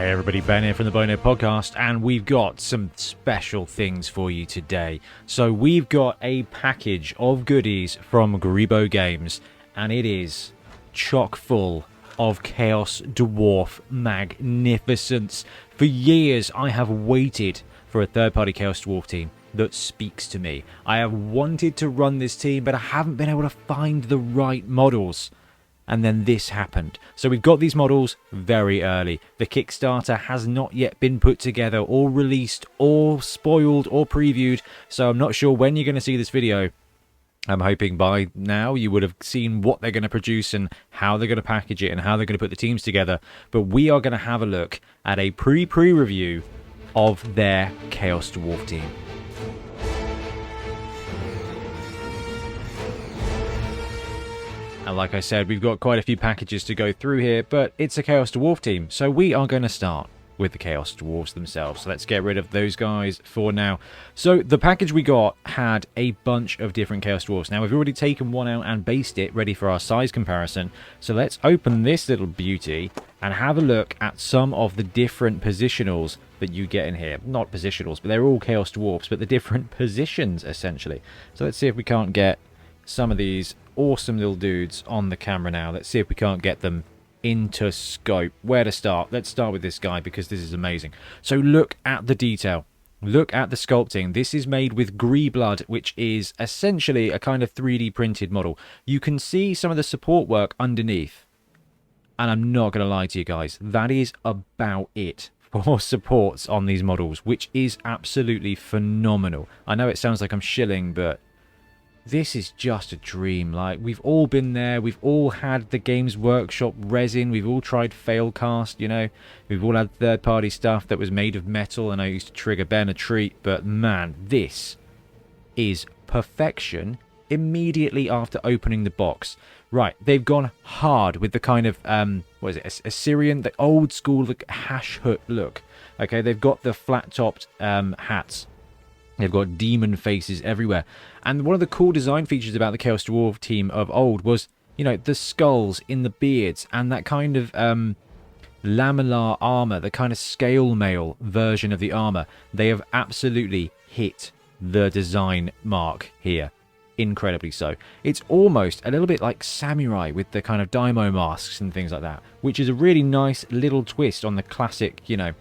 Hey everybody, Ben here from the Bonehead Podcast, and we've got some special things for you today. So we've got a package of goodies from Greebo Games, and it is chock full of Chaos Dwarf magnificence. For years I have waited for a third-party Chaos Dwarf team that speaks to me. I have wanted to run this team, but I haven't been able to find the right models. And then this happened. So we've got these models very early. The Kickstarter has not yet been put together or released or spoiled or previewed. So I'm not sure when you're going to see this video. I'm hoping by now you would have seen what they're going to produce and how they're going to package it and how they're going to put the teams together. But we are going to have a look at a pre-review of their Chaos Dwarf team. And like I said, we've got quite a few packages to go through here, but it's a Chaos Dwarf team, so we are going to start with the Chaos Dwarves themselves. So let's get rid of those guys for now. So the package we got had a bunch of different Chaos Dwarves. Now we've already taken one out and based it, ready for our size comparison. So let's open this little beauty and have a look at some of the different positionals that you get in here. Not positionals, but they're all Chaos Dwarfs, but the different positions, essentially. So let's see if we can't get some of these awesome little dudes on the camera now. Let's see if we can't get them into scope. Where to start? Let's start with this guy because this is amazing. So look at the detail. Look at the sculpting. This is made with Greebo, which is essentially a kind of 3D printed model. You can see some of the support work underneath. And I'm not going to lie to you guys. That is about it for supports on these models, which is absolutely phenomenal. I know it sounds like I'm shilling, but this is just a dream. Like, we've all been there. We've all had the Games Workshop resin. We've all tried Failcast, you know. We've all had third-party stuff that was made of metal, and I used to trigger Ben a treat. But, man, this is perfection immediately after opening the box. Right, they've gone hard with the kind of, what is it, Assyrian, the old-school hash hook look. Okay, they've got the flat-topped hats. They've got demon faces everywhere. And one of the cool design features about the Chaos Dwarf team of old was, you know, the skulls in the beards and that kind of lamellar armor, the kind of scale mail version of the armor. They have absolutely hit the design mark here. Incredibly so. It's almost a little bit like samurai with the kind of daimyo masks and things like that, which is a really nice little twist on the classic, you know,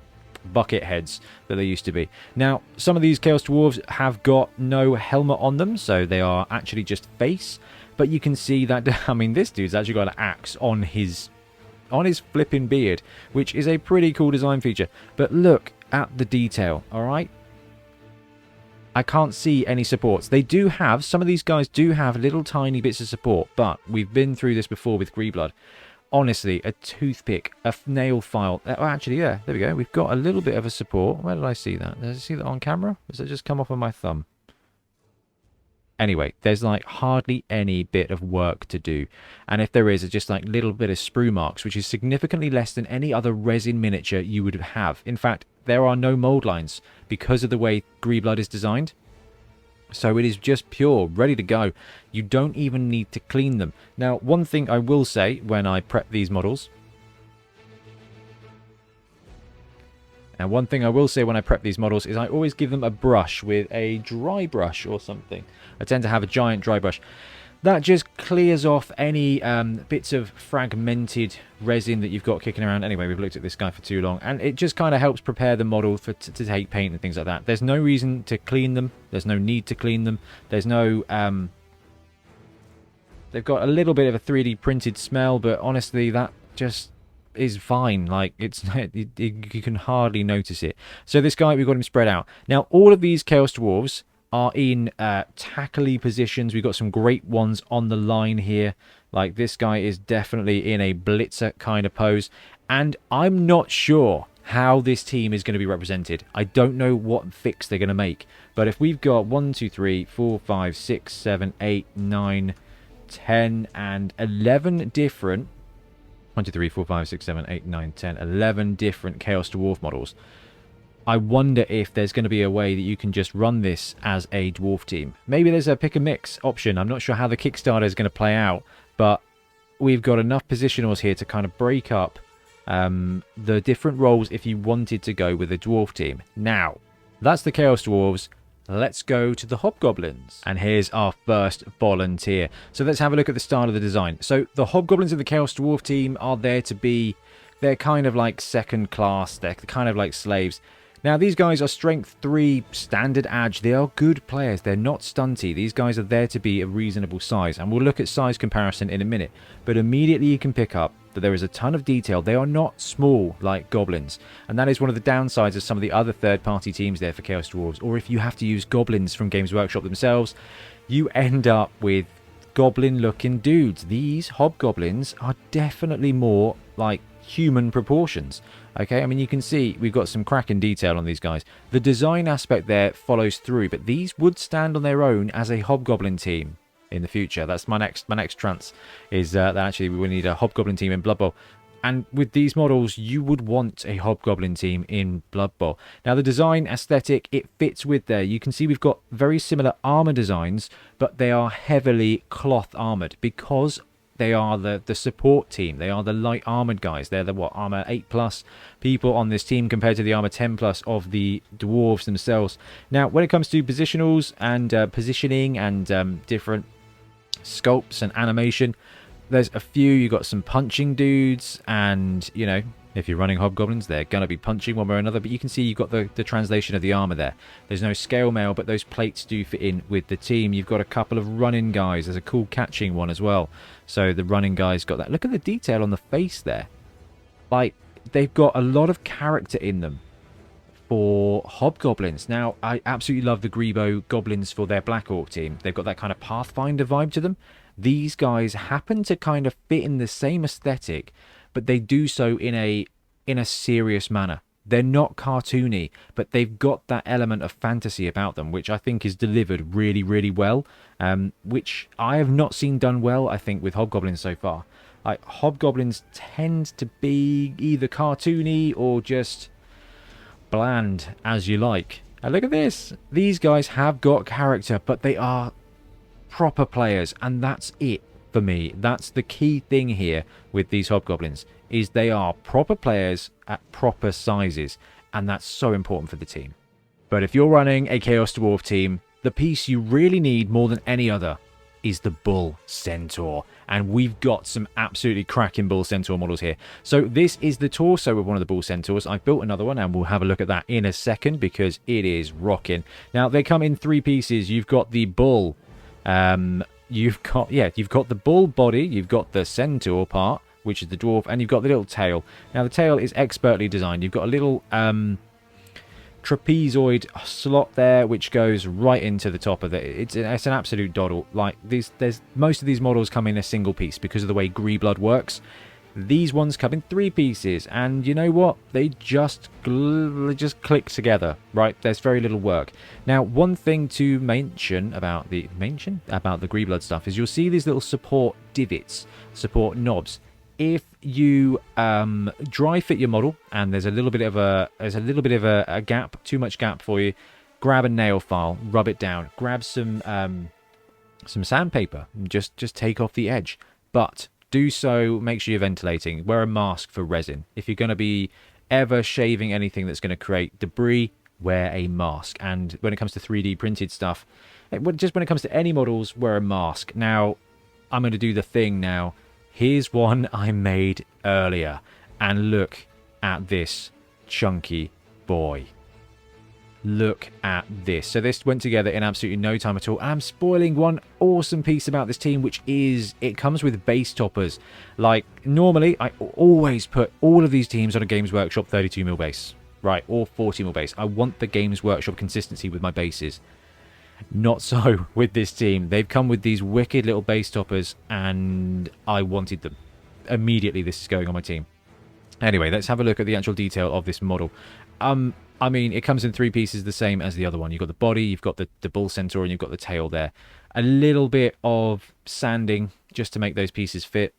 bucket heads that they used to be. Now, some of these Chaos Dwarves have got no helmet on them, so they are actually just face. But you can see that, I mean, this dude's actually got an axe on his flipping beard, which is a pretty cool design feature. But look at the detail, alright? I can't see any supports. They do have, some of these guys do have little tiny bits of support, but we've been through this before with Greebo. Honestly, a toothpick, a nail file. Oh, actually, yeah, there we go. We've got a little bit of a support. Where did I see that? Did I see that on camera? Does it just come off of my thumb? Anyway, there's like hardly any bit of work to do. And if there is, it's just like little bit of sprue marks, which is significantly less than any other resin miniature you would have. In fact, there are no mold lines because of the way Greebo is designed. So it is just pure, ready to go. You don't even need to clean them. Now, one thing I will say when I prep these models... is I always give them a brush with a dry brush or something. I tend to have a giant dry brush. That just clears off any bits of fragmented resin that you've got kicking around. Anyway, we've looked at this guy for too long. And it just kind of helps prepare the model to take paint and things like that. There's no reason to clean them. There's no need to clean them. There's no... they've got a little bit of a 3D printed smell, but honestly, that just is fine. Like, it's you can hardly notice it. So this guy, we've got him spread out. Now, all of these Chaos Dwarves are in tackly positions. We've got some great ones on the line here. Like, this guy is definitely in a blitzer kind of pose. And I'm not sure how this team is going to be represented. I don't know what fix they're going to make. But if we've got 1, 2, 3, 4, 5, 6, 7, 8, 9, 10, and 11 different... 1, 2, 3, 4, 5, 6, 7, 8, 9, 10, 11 different Chaos Dwarf models. I wonder if there's going to be a way that you can just run this as a dwarf team. Maybe there's a pick and mix option. I'm not sure how the Kickstarter is going to play out, but we've got enough positionals here to kind of break up the different roles if you wanted to go with a dwarf team. Now, that's the Chaos Dwarves. Let's go to the Hobgoblins. And here's our first volunteer. So let's have a look at the style of the design. So the Hobgoblins of the Chaos Dwarf team are there to be... They're kind of like second class. They're kind of like slaves. Now, these guys are strength 3, standard edge. They are good players. They're not stunty. These guys are there to be a reasonable size. And we'll look at size comparison in a minute. But immediately you can pick up that there is a ton of detail. They are not small like goblins. And that is one of the downsides of some of the other third-party teams there for Chaos Dwarves. Or if you have to use goblins from Games Workshop themselves, you end up with goblin-looking dudes. These hobgoblins are definitely more like human proportions. Okay, I mean, you can see we've got some cracking detail on these guys. The design aspect there follows through, but these would stand on their own as a hobgoblin team in the future. That's my next trance, is that actually we will need a hobgoblin team in Blood Bowl. And with these models, you would want a hobgoblin team in Blood Bowl. Now, the design aesthetic, it fits with there. You can see we've got very similar armor designs, but they are heavily cloth armored because they are the support team. They are the light armored guys. They're the armor 8+ people on this team compared to the armor 10+ of the dwarves themselves. Now, when it comes to positionals and positioning and different sculpts and animation, there's a few. You got some punching dudes, and you know, if you're running hobgoblins, they're gonna be punching one way or another. But you can see you've got the translation of the armor there. There's no scale mail, but those plates do fit in with the team. You've got a couple of running guys. There's a cool catching one as well. So the running guy's got that. Look at the detail on the face there. Like, they've got a lot of character in them for hobgoblins. Now, I absolutely love the Greebo goblins for their Black Orc team. They've got that kind of Pathfinder vibe to them. These guys happen to kind of fit in the same aesthetic, but they do so in a serious manner. They're not cartoony, but they've got that element of fantasy about them, which I think is delivered really, really well, which I have not seen done well, I think, with hobgoblins so far. Like, hobgoblins tend to be either cartoony or just bland, as you like. And look at this. These guys have got character, but they are proper players, and that's it for me. That's the key thing here with these hobgoblins, is they are proper players at proper sizes, and that's so important for the team. But if you're running a Chaos Dwarf team, the piece you really need more than any other is the Bull Centaur, and we've got some absolutely cracking Bull Centaur models here. So this is the torso of one of the Bull Centaurs. I've built another one, and we'll have a look at that in a second because it is rocking. Now, they come in 3 pieces. You've got the bull, you've got the bull body, you've got the centaur part, which is the dwarf, and you've got the little tail. Now, the tail is expertly designed. You've got a little trapezoid slot there, which goes right into the top of it. It's an absolute doddle. Like, most of these models come in a single piece because of the way Greeblood works. These ones come in 3 pieces, and you know what? They just click together, right? There's very little work. Now, one thing to mention about the Greeblood stuff is you'll see these little support divots, support knobs. If you dry fit your model and there's a little bit of a gap, too much gap for you, grab a nail file, rub it down, grab some sandpaper, and just take off the edge, but do so, make sure you're ventilating. Wear a mask for resin. If you're going to be ever shaving anything that's going to create debris, wear a mask. And when it comes to 3D printed stuff, just when it comes to any models, wear a mask. Now, I'm going to do the thing now. Here's one I made earlier. And look at this chunky boy. Look at this. So this went together in absolutely no time at all. And I'm spoiling one awesome piece about this team, which is it comes with base toppers. Like, normally, I always put all of these teams on a Games Workshop 32mm base, right? Or 40mm base. I want the Games Workshop consistency with my bases. Not so with this team. They've come with these wicked little base toppers, and I wanted them. Immediately, this is going on my team. Anyway, let's have a look at the actual detail of this model. I mean, it comes in 3 pieces, the same as the other one. You've got the body, you've got the bull centaur, and you've got the tail there. A little bit of sanding just to make those pieces fit.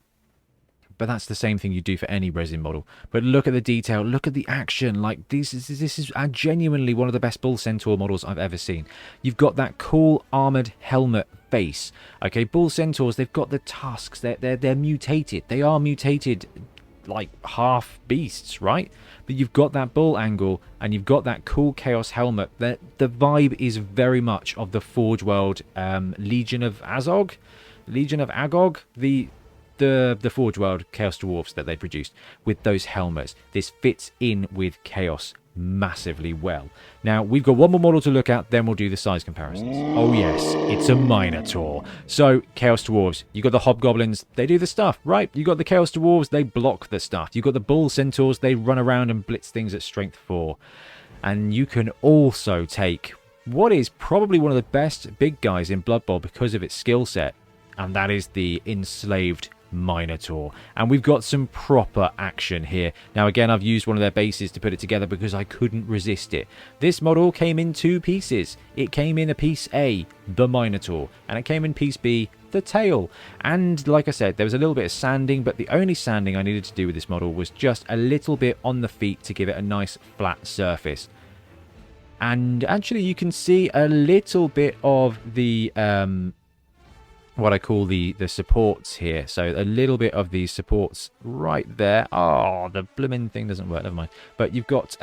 But that's the same thing you do for any resin model. But look at the detail, look at the action. Like, this is genuinely one of the best bull centaur models I've ever seen. You've got that cool armored helmet face. Okay, bull centaurs, they've got the tusks. They're mutated. They are mutated like half beasts, right? But you've got that bull angle and you've got that cool chaos helmet. The vibe is very much of the Forge World Legion of Agog, the Forge World Chaos Dwarfs that they produced with those helmets. This fits in with Chaos massively well. Now, we've got one more model to look at, then we'll do the size comparisons. Oh yes, it's a Minotaur. So, Chaos Dwarves, you got the Hobgoblins, they do the stuff, right? You got the Chaos Dwarves, they block the stuff. You got the Bull Centaurs, they run around and blitz things at strength 4. And you can also take what is probably one of the best big guys in Blood Bowl because of its skill set, and that is the Enslaved Minotaur. And we've got some proper action here. Now again, I've used one of their bases to put it together because I couldn't resist it. This model came in 2 pieces. It came in a piece A, the Minotaur, and it came in piece B, the tail. And like I said, there was a little bit of sanding, but the only sanding I needed to do with this model was just a little bit on the feet to give it a nice flat surface. And actually you can see a little bit of the what I call the supports here. So a little bit of these supports right there. Oh, the blooming thing doesn't work, never mind. But you've got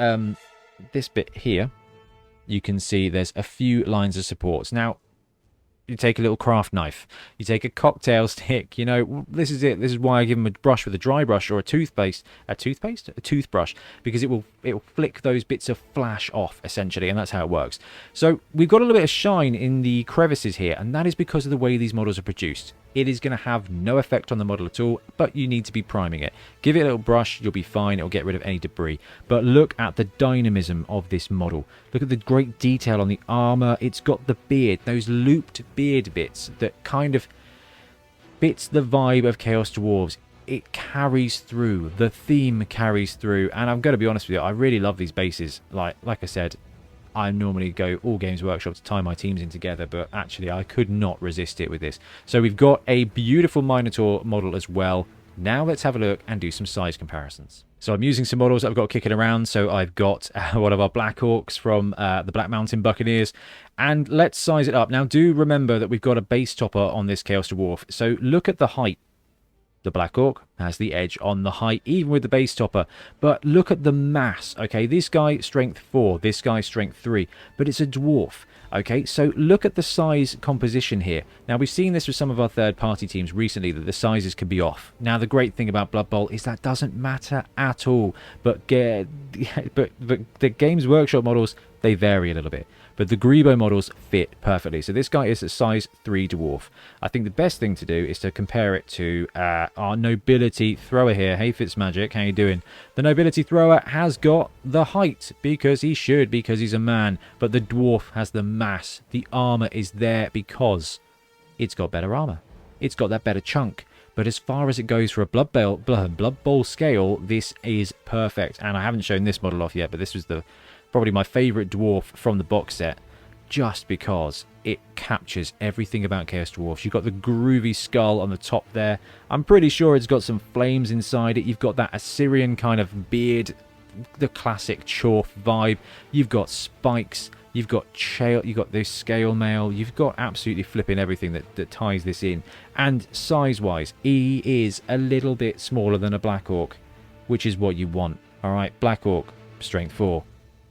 this bit here. You can see there's a few lines of supports. Now, you take a little craft knife, you take a cocktail stick, you know, this is it. This is why I give them a brush with a dry brush or a toothbrush, because it will flick those bits of flash off essentially, and that's how it works. So we've got a little bit of shine in the crevices here, and that is because of the way these models are produced. It is going to have no effect on the model at all, but you need to be priming it. Give it a little brush, you'll be fine. It'll get rid of any debris. But look at the dynamism of this model. Look at the great detail on the armor. It's got the beard, those looped beard bits that kind of fits the vibe of Chaos Dwarves. It carries through. The theme carries through. And I'm going to be honest with you, I really love these bases. Like I said, I normally go all Games Workshop to tie my teams in together, but actually I could not resist it with this. So we've got a beautiful Minotaur model as well. Now let's have a look and do some size comparisons. So I'm using some models that I've got kicking around. So I've got one of our Black Orcs from the Black Mountain Buccaneers. And let's size it up. Now do remember that we've got a base topper on this Chaos Dwarf. So look at the height. The Black Orc has the edge on the height, even with the base topper. But look at the mass, okay? This guy, strength 4. This guy, strength 3. But it's a dwarf, okay? So look at the size composition here. Now, we've seen this with some of our third-party teams recently, that the sizes can be off. Now, the great thing about Blood Bowl is that doesn't matter at all. But the Games Workshop models, they vary a little bit. But the Greebo models fit perfectly. So this guy is a size 3 dwarf. I think the best thing to do is to compare it to our Nobility Thrower here. Hey Fitzmagic, how you doing? The Nobility Thrower has got the height, because he should, because he's a man. But the dwarf has the mass. The armor is there because it's got better armor. It's got that better chunk. But as far as it goes for a Blood Bowl scale, this is perfect. And I haven't shown this model off yet, but this was probably my favourite dwarf from the box set, just because it captures everything about Chaos Dwarfs. You've got the groovy skull on the top there. I'm pretty sure it's got some flames inside it. You've got that Assyrian kind of beard, the classic Chorf vibe. You've got spikes. You've got this scale mail. You've got absolutely flipping everything that ties this in. And size-wise, he is a little bit smaller than a Black Orc, which is what you want. All right, Black Orc, strength 4.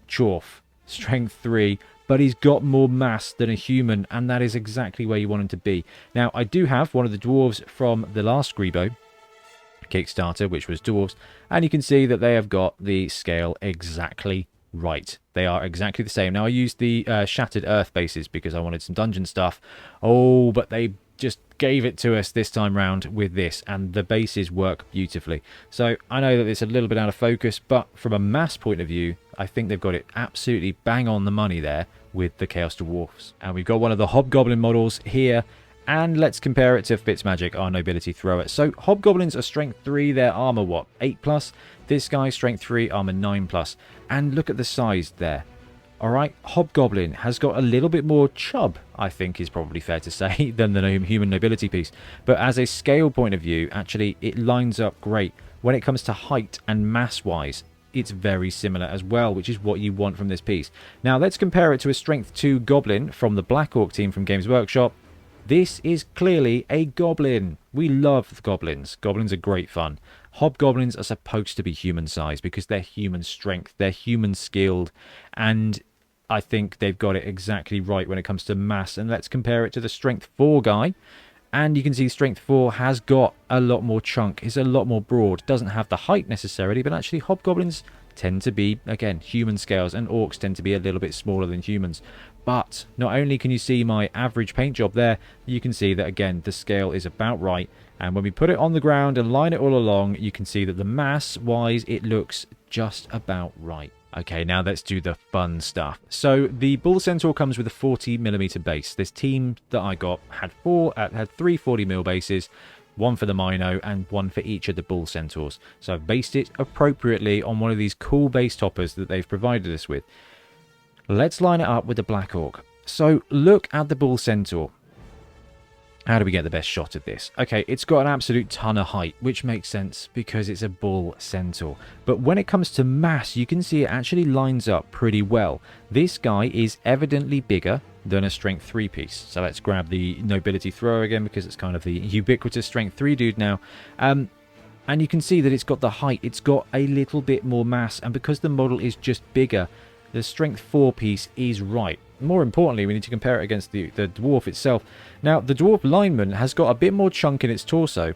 Chorf, strength 3, but he's got more mass than a human, and that is exactly where you want him to be. Now, I do have one of the dwarves from the last Greebo Kickstarter, which was dwarves, and you can see that they have got the scale exactly right. They are exactly the same. Now, I used the Shattered Earth bases because I wanted some dungeon stuff. Oh, but they just gave it to us this time round with this, and the bases work beautifully. So I know that it's a little bit out of focus, but from a mass point of view, I think they've got it absolutely bang on the money there with the Chaos Dwarfs. And we've got one of the Hobgoblin models here, and let's compare it to Fitzmagic, our Nobility Thrower. So Hobgoblins are strength 3, their armor what, 8+? This guy strength 3, armor 9+. And look at the size there. Alright, Hobgoblin has got a little bit more chub, I think is probably fair to say, than the human nobility piece. But as a scale point of view, actually, it lines up great. When it comes to height and mass-wise, it's very similar as well, which is what you want from this piece. Now, let's compare it to a strength 2 Goblin from the Black Orc team from Games Workshop. This is clearly a Goblin. We love Goblins. Goblins are great fun. Hobgoblins are supposed to be human size because they're human strength, they're human skilled, and I think they've got it exactly right when it comes to mass. And let's compare it to the strength 4 guy. And you can see strength 4 has got a lot more chunk, is a lot more broad, doesn't have the height necessarily, but actually Hobgoblins tend to be, again, human scales, and Orcs tend to be a little bit smaller than humans. But not only can you see my average paint job there, you can see that, again, the scale is about right. And when we put it on the ground and line it all along, you can see that the mass-wise, it looks just about right. Okay, now let's do the fun stuff. So the Bull Centaur comes with a 40mm base. This team that I got had three 40mm bases, one for the Mino and one for each of the Bull Centaurs. So I've based it appropriately on one of these cool base toppers that they've provided us with. Let's line it up with the Black Orc. So look at the Bull Centaur. How do we get the best shot of this? Okay, it's got an absolute ton of height, which makes sense because it's a Bull Centaur. But when it comes to mass, you can see it actually lines up pretty well. This guy is evidently bigger than a strength 3 piece. So let's grab the nobility thrower again because it's kind of the ubiquitous strength 3 dude now. And you can see that it's got the height, it's got a little bit more mass, and because the model is just bigger, the strength 4 piece is right. More importantly, we need to compare it against the Dwarf itself. Now, the Dwarf lineman has got a bit more chunk in its torso,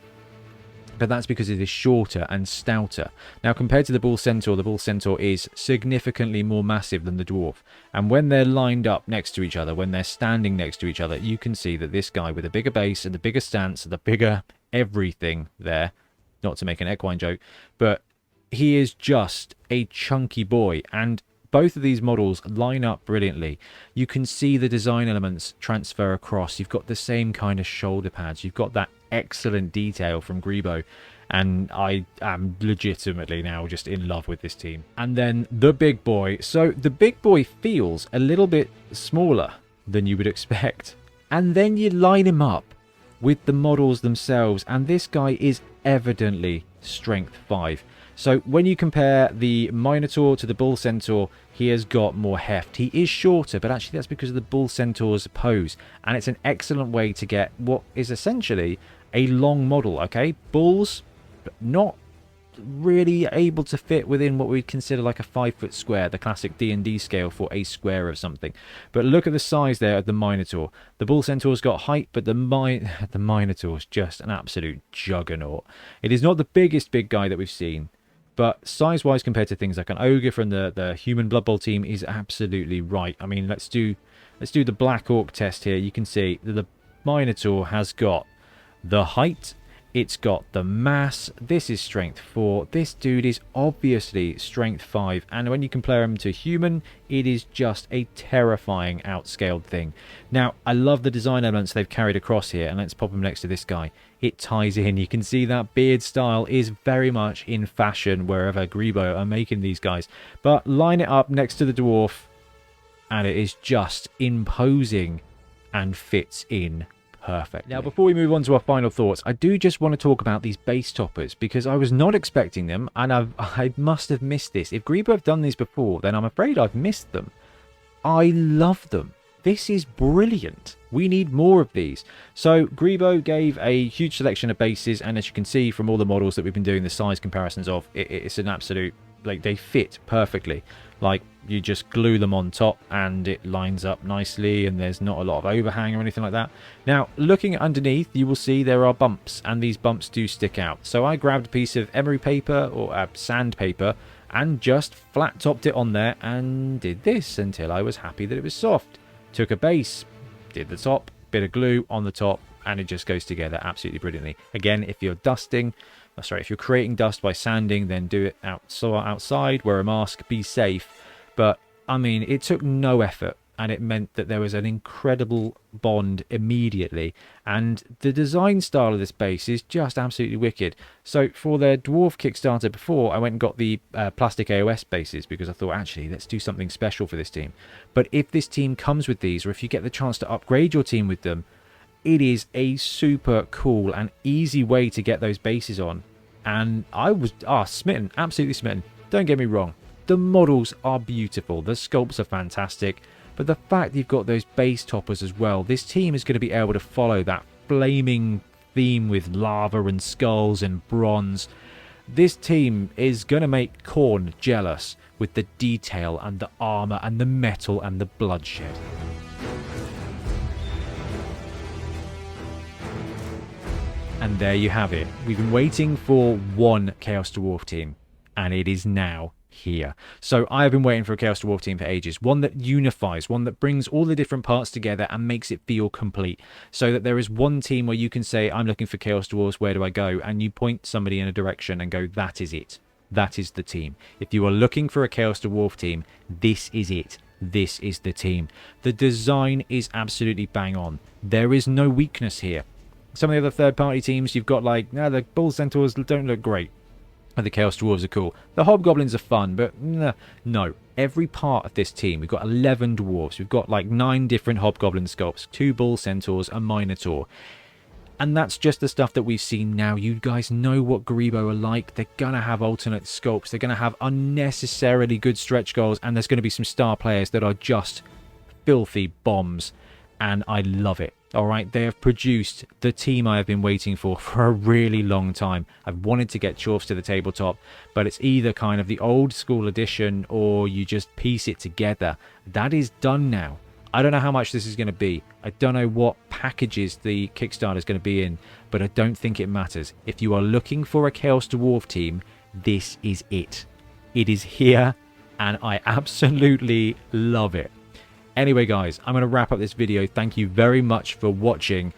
but that's because it is shorter and stouter. Now, compared to the Bull Centaur is significantly more massive than the Dwarf. And when they're lined up next to each other, when they're standing next to each other, you can see that this guy with a bigger base and the bigger stance, the bigger everything there, not to make an equine joke, but he is just a chunky boy, and both of these models line up brilliantly. You can see the design elements transfer across. You've got the same kind of shoulder pads. You've got that excellent detail from Greebo. And I am legitimately now just in love with this team. And then the big boy. So the big boy feels a little bit smaller than you would expect. And then you line him up with the models themselves. And this guy is evidently strength 5. So when you compare the Minotaur to the Bull Centaur, he has got more heft. He is shorter, but actually that's because of the Bull Centaur's pose. And it's an excellent way to get what is essentially a long model, okay? Bulls, but not really able to fit within what we'd consider like a 5-foot square, the classic D&D scale for a square of something. But look at the size there of the Minotaur. The Bull Centaur's got height, but the Minotaur's just an absolute juggernaut. It is not the biggest big guy that we've seen, but size-wise compared to things like an ogre from the human Blood Bowl team is absolutely right. I mean, let's do the Black Orc test here. You can see that the Minotaur has got the height, it's got the mass. This is strength 4. This dude is obviously strength 5. And when you compare him to human, it is just a terrifying outscaled thing. Now, I love the design elements they've carried across here. And let's pop him next to this guy. It ties in. You can see that beard style is very much in fashion wherever Greebo are making these guys. But line it up next to the Dwarf, and it is just imposing and fits in perfect. Now, before we move on to our final thoughts, I do just want to talk about these base toppers because I was not expecting them, and I must have missed this. If Greebo have done these before, then I'm afraid I've missed them. I love them. This is brilliant. We need more of these. So Greebo gave a huge selection of bases, and as you can see from all the models that we've been doing the size comparisons of, it's an absolute, like, they fit perfectly. Like, you just glue them on top and it lines up nicely, and there's not a lot of overhang or anything like that. Now, looking underneath, you will see there are bumps, and these bumps do stick out. So I grabbed a piece of emery paper or sandpaper and just flat topped it on there and did this until I was happy that it was soft. Took a base, did the top, bit of glue on the top, and it just goes together absolutely brilliantly. Again, if you're if you're creating dust by sanding, then do it outside, wear a mask, be safe. But, I mean, it took no effort, and it meant that there was an incredible bond immediately. And the design style of this base is just absolutely wicked. So, for their Dwarf Kickstarter before, I went and got the plastic AOS bases, because I thought, actually, let's do something special for this team. But if this team comes with these, or if you get the chance to upgrade your team with them, it is a super cool and easy way to get those bases on. And I was smitten, absolutely smitten. Don't get me wrong. The models are beautiful. The sculpts are fantastic. But the fact you've got those base toppers as well, this team is going to be able to follow that flaming theme with lava and skulls and bronze. This team is going to make Khorne jealous with the detail and the armor and the metal and the bloodshed. And there you have it. We've been waiting for one Chaos Dwarf team, and it is now here. So I have been waiting for a Chaos Dwarf team for ages. One that unifies, one that brings all the different parts together and makes it feel complete. So that there is one team where you can say, I'm looking for Chaos Dwarves, where do I go? And you point somebody in a direction and go, that is it. That is the team. If you are looking for a Chaos Dwarf team, this is it. This is the team. The design is absolutely bang on. There is no weakness here. Some of the other third-party teams, you've got like, no, the Bull Centaurs don't look great. And the Chaos Dwarves are cool. The Hobgoblins are fun, but no. Every part of this team, we've got 11 Dwarves. We've got like 9 different Hobgoblin sculpts, 2 Bull Centaurs, a Minotaur. And that's just the stuff that we've seen now. You guys know what Greebo are like. They're going to have alternate sculpts. They're going to have unnecessarily good stretch goals. And there's going to be some star players that are just filthy bombs. And I love it. All right, they have produced the team I have been waiting for a really long time. I've wanted to get Chorfs to the tabletop, but it's either kind of the old school edition or you just piece it together. That is done now. I don't know how much this is going to be. I don't know what packages the Kickstarter is going to be in, but I don't think it matters. If you are looking for a Chaos Dwarf team, this is it. It is here, and I absolutely love it. Anyway, guys, I'm going to wrap up this video. Thank you very much for watching.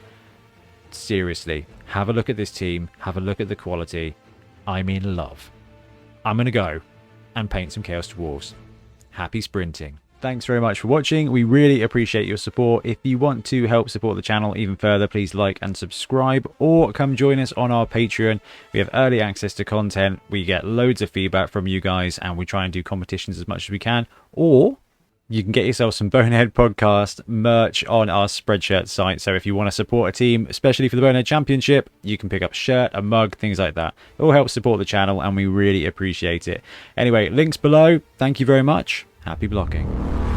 Seriously, have a look at this team. Have a look at the quality. I'm in love. I'm going to go and paint some Chaos Dwarves. Happy sprinting. Thanks very much for watching. We really appreciate your support. If you want to help support the channel even further, please like and subscribe, or come join us on our Patreon. We have early access to content. We get loads of feedback from you guys, and we try and do competitions as much as we can. Or you can get yourself some Bonehead Podcast merch on our Spreadshirt site. So if you want to support a team, especially for the Bonehead Championship, you can pick up a shirt, a mug, things like that. It all helps support the channel, and we really appreciate it. Anyway, links below. Thank you very much. Happy blocking.